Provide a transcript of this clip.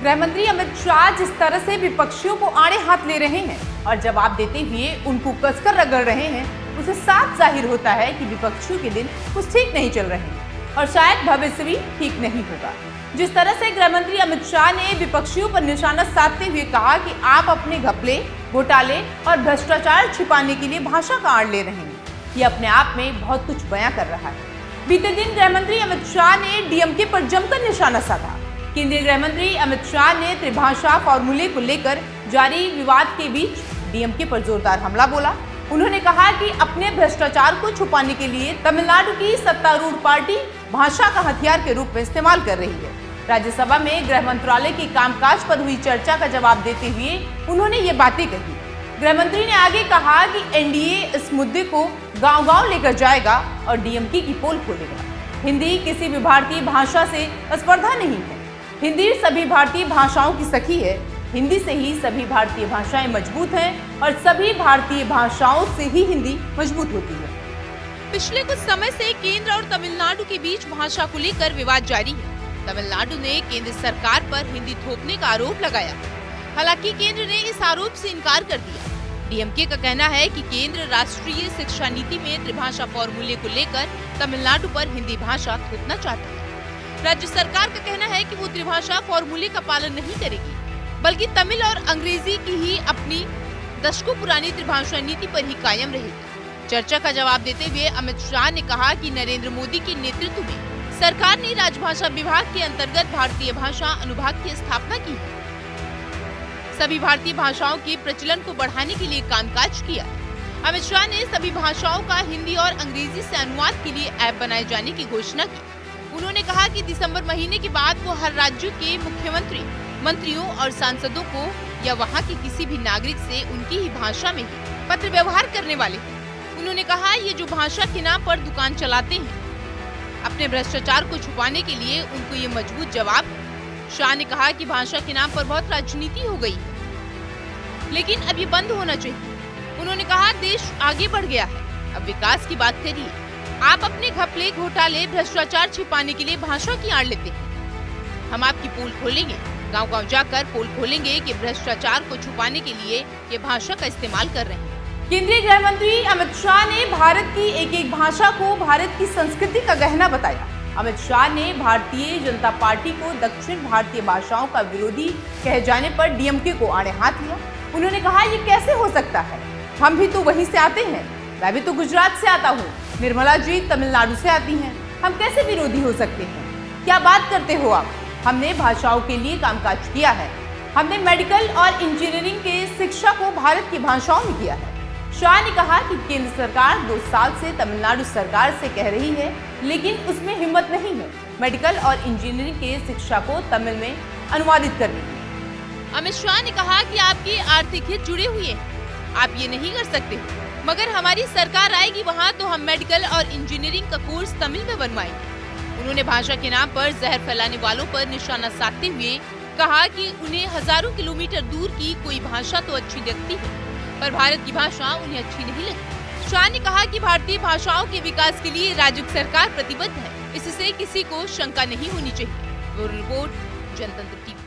गृह मंत्री अमित शाह जिस तरह से विपक्षियों को आड़े हाथ ले रहे हैं और जवाब देते हुए उनको कसकर रगड़ रहे हैं, उसे साफ जाहिर होता है कि विपक्षियों के दिन कुछ ठीक नहीं चल रहे हैं और शायद भविष्य भी ठीक नहीं होगा। जिस तरह से गृह मंत्री अमित शाह ने विपक्षियों पर निशाना साधते हुए कहा कि आप अपने घपले, घोटाले और भ्रष्टाचार छिपाने के लिए भाषा का आड़ ले रहे हैं, ये अपने आप में बहुत कुछ बयां कर रहा है। बीते दिन गृह मंत्री अमित शाह ने डीएमके पर जमकर निशाना साधा। केंद्रीय गृह मंत्री अमित शाह ने त्रिभाषा फॉर्मूले को लेकर जारी विवाद के बीच डीएमके पर जोरदार हमला बोला। उन्होंने कहा कि अपने भ्रष्टाचार को छुपाने के लिए तमिलनाडु की सत्तारूढ़ पार्टी भाषा का हथियार के रूप में इस्तेमाल कर रही है। राज्यसभा में गृह मंत्रालय की कामकाज पर हुई चर्चा का जवाब देते हुए उन्होंने ये बातें कही। गृह मंत्री ने आगे कहा कि एनडीए इस मुद्दे को गांव-गांव लेकर जाएगा और डीएमके की पोल खोलेगा। हिंदी किसी भी भारतीय भाषा से स्पर्धा नहीं है। हिंदी सभी भारतीय भाषाओं की सखी है। हिंदी से ही सभी भारतीय भाषाएं मजबूत हैं और सभी भारतीय भाषाओं से ही हिंदी मजबूत होती है। पिछले कुछ समय से केंद्र और तमिलनाडु के बीच भाषा को लेकर विवाद जारी है। तमिलनाडु ने केंद्र सरकार पर हिंदी थोपने का आरोप लगाया। हालांकि केंद्र ने इस आरोप से इनकार कर दिया। डीएमके का कहना है कि केंद्र राष्ट्रीय शिक्षा नीति में त्रिभाषा फॉर्मूले को लेकर तमिलनाडु पर हिंदी भाषा थोपना चाहता है। राज्य सरकार का कहना है कि वो त्रिभाषा फॉर्मूले का पालन नहीं करेगी, बल्कि तमिल और अंग्रेजी की ही अपनी दशकों पुरानी त्रिभाषा नीति पर ही कायम रहेगी। चर्चा का जवाब देते हुए अमित शाह ने कहा कि नरेंद्र मोदी के नेतृत्व में सरकार ने राजभाषा विभाग के अंतर्गत भारतीय भाषा अनुभाग की स्थापना की है। सभी भारतीय भाषाओं के प्रचलन को बढ़ाने के लिए कामकाज किया। अमित शाह ने सभी भाषाओं का हिंदी और अंग्रेजी से अनुवाद के लिए ऐप बनाए जाने की घोषणा की। उन्होंने कहा कि दिसंबर महीने के बाद वो हर राज्य के मुख्यमंत्री, मंत्रियों और सांसदों को या वहां के किसी भी नागरिक से उनकी ही भाषा में ही पत्र व्यवहार करने वाले हैं। उन्होंने कहा ये जो भाषा के नाम पर दुकान चलाते हैं, अपने भ्रष्टाचार को छुपाने के लिए उनको ये मजबूत जवाब है। शाह ने कहा कि भाषा के नाम पर बहुत राजनीति हो गई है, लेकिन अब ये बंद होना चाहिए। उन्होंने कहा देश आगे बढ़ गया है, अब विकास की बात करिए। आप अपने घपले, घोटाले, भ्रष्टाचार छिपाने के लिए भाषा की आड़ लेते हैं। हम आपकी पोल खोलेंगे, गांव-गांव जाकर पोल खोलेंगे कि भ्रष्टाचार को छुपाने के लिए ये भाषा का इस्तेमाल कर रहे हैं। केंद्रीय गृह मंत्री अमित शाह ने भारत की एक एक भाषा को भारत की संस्कृति का गहना बताया। अमित शाह ने भारतीय जनता पार्टी को दक्षिण भारतीय भाषाओं का विरोधी कहे जाने पर डीएमके को आड़े हाथ लिया। उन्होंने कहा ये कैसे हो सकता है, हम भी तो वहीं से आते हैं, मैं भी तो गुजरात से आता हूँ, निर्मला जी तमिलनाडु से आती हैं, हम कैसे विरोधी हो सकते हैं, क्या बात करते हो आप। हमने भाषाओं के लिए कामकाज किया है। हमने मेडिकल और इंजीनियरिंग के शिक्षा को भारत की भाषाओं में किया है। शाह ने कहा कि केंद्र सरकार 2 साल से तमिलनाडु सरकार से कह रही है, लेकिन उसमें हिम्मत नहीं है मेडिकल और इंजीनियरिंग के शिक्षा को तमिल में अनुवादित करने की। अमित शाह ने कहा कि आपके आर्थिक हित जुड़े हुए हैं, आप ये नहीं कर सकते, मगर हमारी सरकार आएगी वहाँ तो हम मेडिकल और इंजीनियरिंग का कोर्स तमिल में बनवाएंगे। उन्होंने भाषा के नाम पर जहर फैलाने वालों पर निशाना साधते हुए कहा कि उन्हें हजारों किलोमीटर दूर की कोई भाषा तो अच्छी लगती है, पर भारत की भाषा उन्हें अच्छी नहीं लगती। शाह ने कहा कि भारतीय भाषाओं के विकास के लिए राज्य सरकार प्रतिबद्ध है, इससे किसी को शंका नहीं होनी चाहिए। वो रिपोर्ट जनतंत्र टीवी।